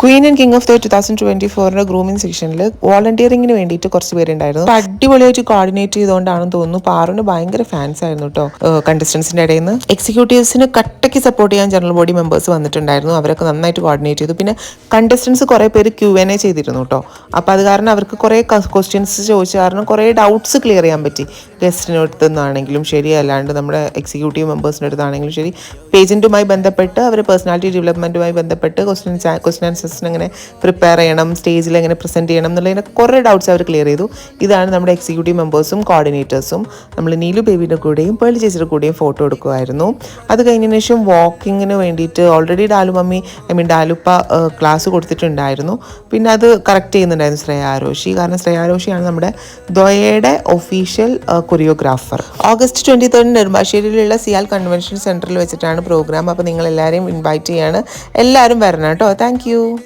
Queen and king of the 2024 grooming സെക്ഷനിൽ വോളണ്ടിയറിംഗിന് വേണ്ടിയിട്ട് കുറച്ച് പേരുണ്ടായിരുന്നു. അടിപൊളിയായിട്ട് കോർഡിനേറ്റ് ചെയ്തുകൊണ്ടാണെന്ന് തോന്നുന്നു. പാറുന് ഭയങ്കര ഫാൻസ് ആയിരുന്നു കേട്ടോ കണ്ടസ്റ്റൻസിന്റെ ഇടയിൽ നിന്ന്. എക്സിക്യൂട്ടീവ്സിന് കട്ടയ്ക്ക് സപ്പോർട്ട് ചെയ്യാൻ ജനറൽ ബോഡി മെമ്പേഴ്സ് വന്നിട്ടുണ്ടായിരുന്നു. അവരൊക്കെ നന്നായിട്ട് കോർഡിനേറ്റ് ചെയ്തു. പിന്നെ കണ്ടസ്റ്റൻസ് കുറേ പേര് Q&A ചെയ്തിരുന്നു കേട്ടോ. അപ്പോൾ അത് കാരണം അവർക്ക് കുറേ ക്വസ്റ്റ്യൻസ് ചോദിച്ച കാരണം കുറേ ഡൗട്ട്സ് ക്ലിയർ ചെയ്യാൻ പറ്റി. ഗസ്റ്റിൻ്റെ അടുത്ത് നിന്നാണെങ്കിലും ശരി, അല്ലാണ്ട് നമ്മുടെ എക്സിക്യൂട്ടീവ് മെമ്പേഴ്സിൻ്റെ അടുത്താണെങ്കിലും ശരി, പേജൻറ്റുമായി ബന്ധപ്പെട്ട് അവർ പേഴ്സണാലിറ്റി ഡെവലപ്മെൻറ്റുമായി ബന്ധപ്പെട്ട് ക്വസ്റ്റ്യൻ ആൻസേഴ്സിന് എങ്ങനെ പ്രിപ്പയർ ചെയ്യണം, സ്റ്റേജിൽ എങ്ങനെ പ്രസൻറ്റ് ചെയ്യണം എന്നുള്ളതിനൊക്കെ കുറേ ഡൗട്ട്സ് അവർ ക്ലിയർ ചെയ്തു. ഇതാണ് നമ്മുടെ എക്സിക്യൂട്ടീവ് മെമ്പേഴ്സും കോർഡിനേറ്റേഴ്സും. നമ്മൾ നീലു ബേബിയുടെ കൂടെയും പേളി ചേച്ചിയുടെ കൂടെയും ഫോട്ടോ എടുക്കുമായിരുന്നു. അത് കഴിഞ്ഞതിന് ശേഷം വാക്കിങ്ങിന് വേണ്ടിയിട്ട് ഓൾറെഡി ഡാലുപ്പ ക്ലാസ് കൊടുത്തിട്ടുണ്ടായിരുന്നു. പിന്നെ അത് കറക്റ്റ് ചെയ്യുന്നുണ്ടായിരുന്നു ശ്രേയ ആരോഷി. കാരണം ശ്രേയ ആരോഷിയാണ് നമ്മുടെ ദ്വയയുടെ ഒഫീഷ്യൽ കൊറിയോഗ്രാഫർ. ഓഗസ്റ്റ് 23 നെടുമ്പാശ്ശേരിയിലുള്ള സിയാൽ കൺവെൻഷൻ സെൻറ്ററിൽ വെച്ചിട്ടാണ് പ്രോഗ്രാം. അപ്പോൾ നിങ്ങൾ എല്ലാവരെയും ഇൻവൈറ്റ് ചെയ്യാണ്. എല്ലാവരും വരണം കേട്ടോ. താങ്ക്